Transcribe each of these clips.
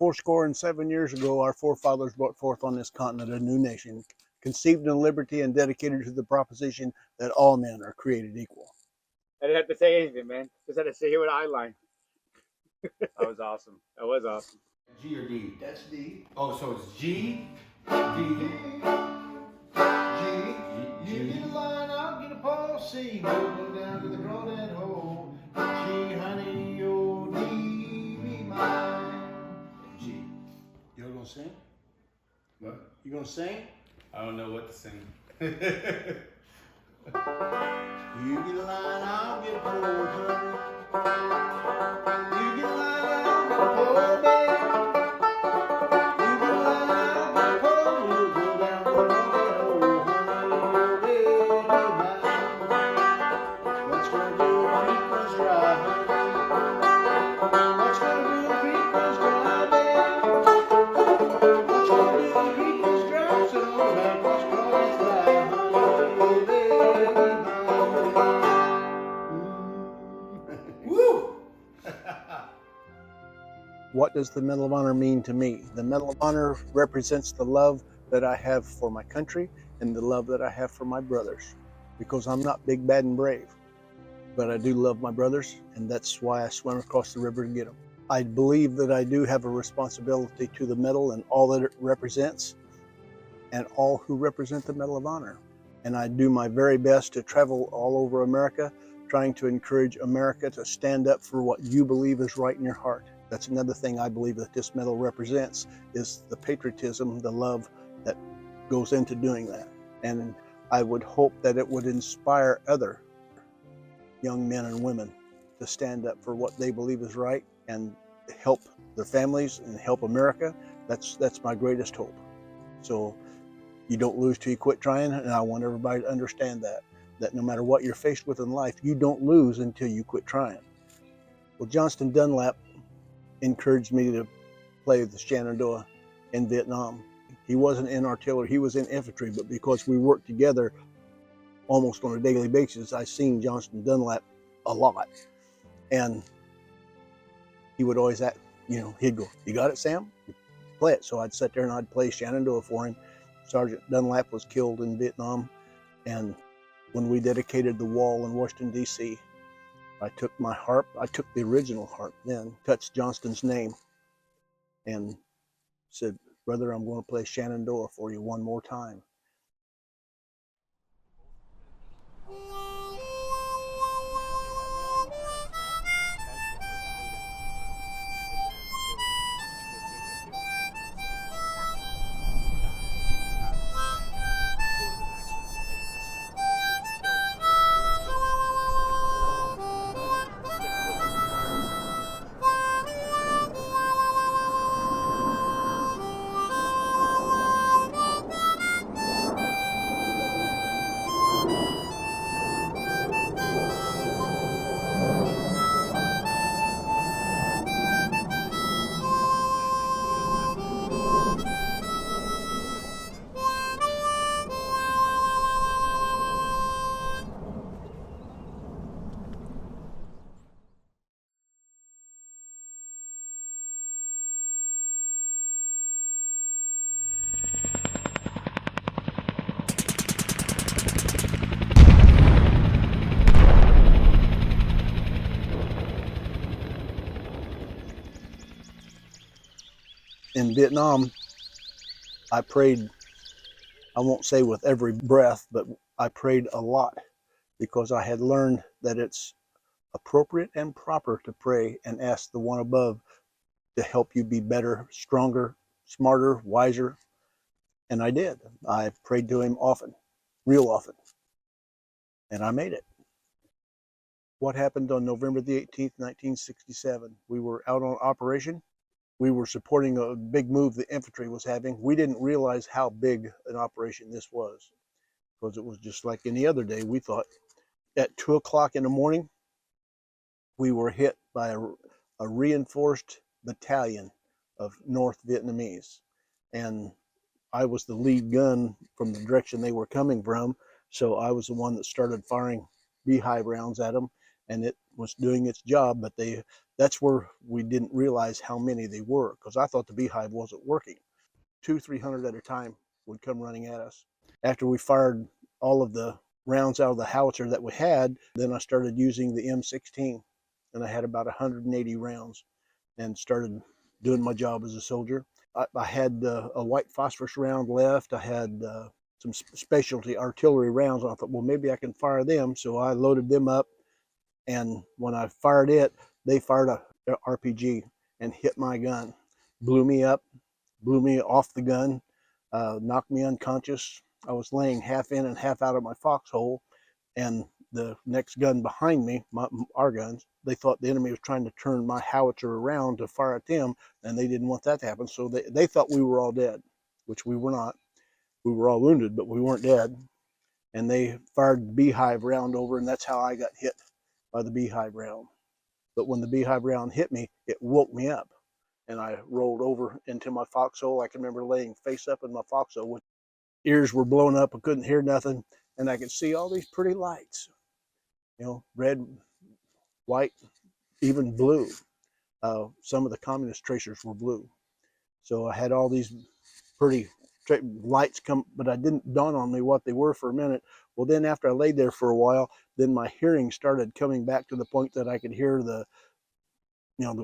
fourscore and 7 years ago, our forefathers brought forth on this continent a new nation, conceived in liberty and dedicated to the proposition that all men are created equal. I didn't have to say anything, man. Just had to say it with eye line. That was awesome. That was awesome. G or D? That's D. Oh, so it's G, D, G. You get a line, I'll get a pole. C. Go down to the crawdad hole. G, honey, oh, D, be mine. G. You gonna sing? What? You gonna sing? I don't know what to sing. You get a line, I'll get a pole, honey. You get a line, I'll get a pole, baby. You get a line, I'll get a pole. We'll go down the crawdad hole, honey, oh, baby, mine. What's gonna do a creek was dry, honey? What's gonna do a creek was dry, baby? What's gonna do a creek was dry? So that was crawdad fly, honey, baby, mine. Woo! What does the Medal of Honor mean to me? The Medal of Honor represents the love that I have for my country and the love that I have for my brothers, because I'm not big, bad, and brave, but I do love my brothers, and that's why I swim across the river to get them. I believe that I do have a responsibility to the medal and all that it represents, and all who represent the Medal of Honor. And I do my very best to travel all over America, trying to encourage America to stand up for what you believe is right in your heart. That's another thing I believe that this medal represents, is the patriotism, the love that goes into doing that. And I would hope that it would inspire other young men and women to stand up for what they believe is right and help their families and help America. That's my greatest hope. So you don't lose till you quit trying, and I want everybody to understand that no matter what you're faced with in life, you don't lose until you quit trying. Well, Johnston Dunlap encouraged me to play the Shenandoah in Vietnam. He wasn't in artillery, he was in infantry, but because we worked together almost on a daily basis, I seen Johnston Dunlap a lot. And he would always act, he'd go, "You got it, Sam? Play it." So I'd sit there and I'd play Shenandoah for him. Sergeant Dunlap was killed in Vietnam, and when we dedicated the wall in Washington, D.C., I took my harp, I took the original harp then, touched Johnston's name, and said, "Brother, I'm going to play Shenandoah for you one more time." In Vietnam, I prayed, I won't say with every breath, but I prayed a lot, because I had learned that it's appropriate and proper to pray and ask the one above to help you be better, stronger, smarter, wiser. And I did. I prayed to him often, real often, and I made it. What happened on November the 18th, 1967? We were out on operation. We were supporting a big move the infantry was having. We didn't realize how big an operation this was, because it was just like any other day. We thought at 2 o'clock in the morning, we were hit by a reinforced battalion of North Vietnamese. And I was the lead gun from the direction they were coming from. So I was the one that started firing beehive rounds at them. And it was doing its job, but that's where we didn't realize how many they were, because I thought the beehive wasn't working. 200-300 at a time would come running at us. After we fired all of the rounds out of the howitzer that we had, then I started using the M16, and I had about 180 rounds and started doing my job as a soldier. I had a white phosphorus round left. I had some specialty artillery rounds, and I thought, well, maybe I can fire them. So I loaded them up, and when I fired it, they fired a RPG and hit my gun, blew me up, blew me off the gun, knocked me unconscious. I was laying half in and half out of my foxhole, and the next gun behind me, our guns, they thought the enemy was trying to turn my howitzer around to fire at them, and they didn't want that to happen. So they thought we were all dead, which we were not. We were all wounded, but we weren't dead. And they fired the beehive round over, and that's how I got hit by the beehive round. But when the beehive round hit me, it woke me up, and I rolled over into my foxhole. I can remember laying face up in my foxhole with ears were blown up. I couldn't hear nothing, and I could see all these pretty lights, red, white, even blue. Some of the communist tracers were blue. So I had all these pretty lights come, but I didn't dawn on me what they were for a minute. Well, then after I laid there for a while, then my hearing started coming back to the point that I could hear the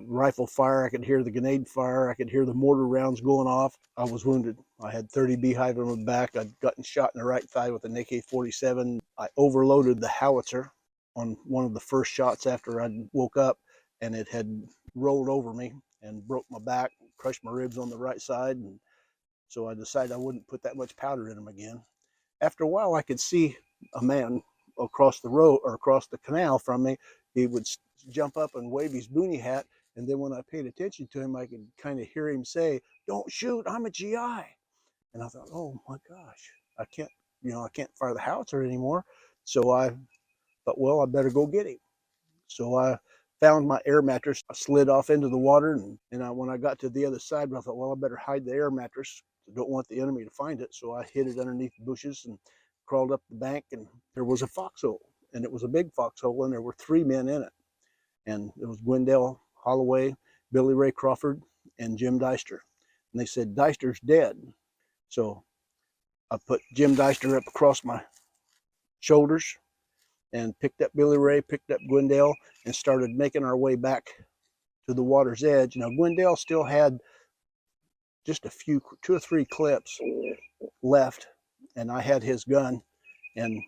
rifle fire. I could hear the grenade fire. I could hear the mortar rounds going off. I was wounded. I had 30 beehive on my back. I'd gotten shot in the right thigh with an AK-47. I overloaded the howitzer on one of the first shots after I woke up, and it had rolled over me and broke my back, crushed my ribs on the right side. And so I decided I wouldn't put that much powder in them again. After a while, I could see a man across the road or across the canal from me. He would jump up and wave his boonie hat. And then when I paid attention to him, I could kind of hear him say, "Don't shoot, I'm a GI." And I thought, oh my gosh, I can't fire the howitzer anymore. So I thought, well, I better go get him. So I found my air mattress. I slid off into the water, and when I got to the other side, I thought, well, I better hide the air mattress. I don't want the enemy to find it. So I hid it underneath the bushes and crawled up the bank, and there was a foxhole, and it was a big foxhole, and there were 3 men in it. And it was Gwendell Holloway, Billy Ray Crawford, and Jim Deister. And they said, "Deister's dead." So I put Jim Deister up across my shoulders and picked up Billy Ray, picked up Gwendell, and started making our way back to the water's edge. Now, Gwendell still had just a few, 2 or 3 clips left, and I had his gun. And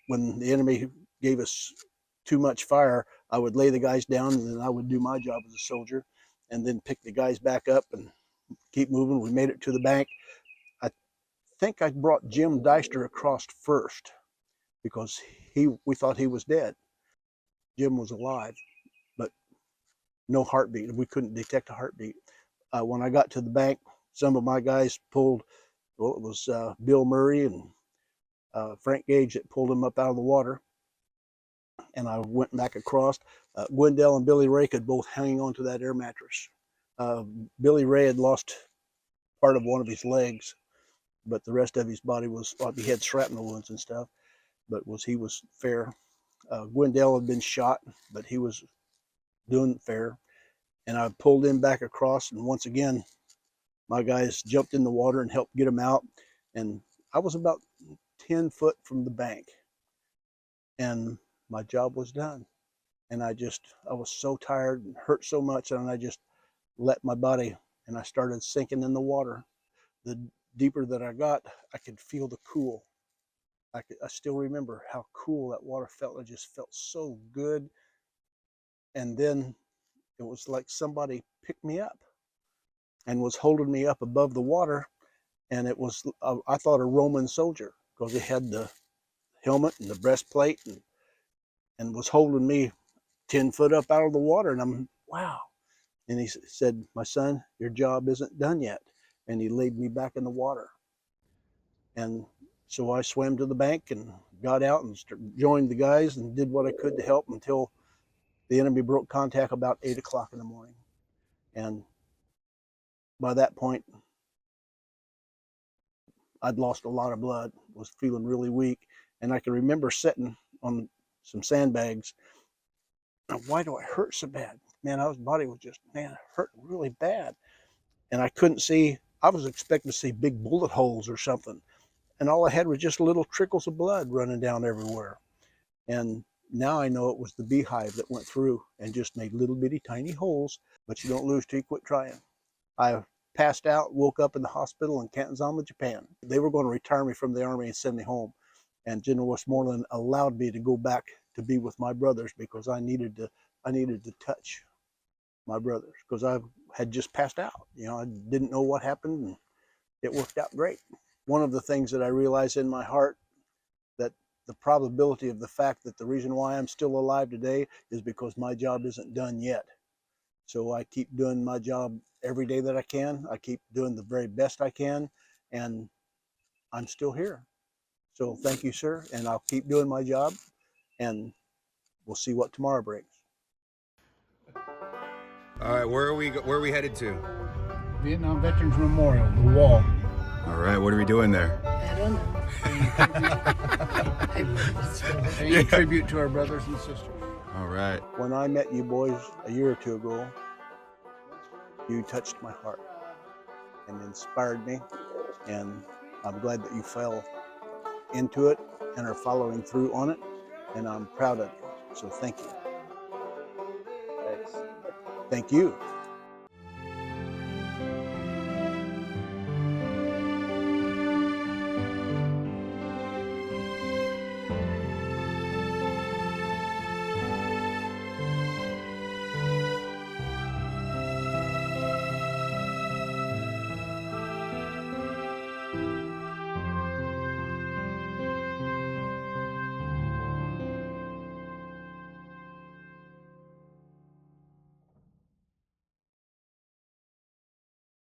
when the enemy gave us too much fire, I would lay the guys down, and then I would do my job as a soldier, and then pick the guys back up and keep moving. We made it to the bank. I think I brought Jim Deister across first because we thought he was dead. Jim was alive, but no heartbeat. We couldn't detect a heartbeat. When I got to the bank, some of my guys pulled, well, it was Bill Murray and Frank Gage that pulled him up out of the water. And I went back across. Gwendell and Billy Ray could both hang on to that air mattress. Billy Ray had lost part of one of his legs, but the rest of his body was, he had shrapnel wounds and stuff, but he was fair. Gwendell had been shot, but he was doing fair. And I pulled him back across, and once again, my guys jumped in the water and helped get him out. And I was about 10 foot from the bank, and my job was done. And I was so tired and hurt so much, and I just let my body, and I started sinking in the water. The deeper that I got, I could feel the cool. I still remember how cool that water felt. It just felt so good. And then it was like somebody picked me up and was holding me up above the water. And it was, I thought, a Roman soldier, because he had the helmet and the breastplate and was holding me 10 foot up out of the water. And I'm, wow. And he said, "My son, your job isn't done yet." And he laid me back in the water. And so I swam to the bank and got out and joined the guys and did what I could to help until the enemy broke contact about 8 o'clock in the morning. And by that point, I'd lost a lot of blood, was feeling really weak. And I can remember sitting on some sandbags why do I hurt so bad? Man, his body was just, man, hurting really bad. And I couldn't see, I was expecting to see big bullet holes or something. And all I had was just little trickles of blood running down everywhere. And now I know it was the beehive that went through and just made little bitty tiny holes, but you don't lose till you quit trying. I passed out, woke up in the hospital in Kanzama, Japan. They were going to retire me from the Army and send me home. And General Westmoreland allowed me to go back to be with my brothers because I needed to touch my brothers because I had just passed out. I didn't know what happened, and it worked out great. One of the things that I realized in my heart, that the probability of the fact that the reason why I'm still alive today is because my job isn't done yet. So I keep doing my job every day that I can. I keep doing the very best I can, and I'm still here. So thank you, sir, and I'll keep doing my job, and we'll see what tomorrow brings. All right, where are we headed to? Vietnam Veterans Memorial, the wall. All right, what are we doing there? I don't know. Paying tribute to our brothers and sisters. All right. When I met you boys a year or two ago, you touched my heart and inspired me, and I'm glad that you fell into it and are following through on it, and I'm proud of you. So thank you. Thanks. Thank you.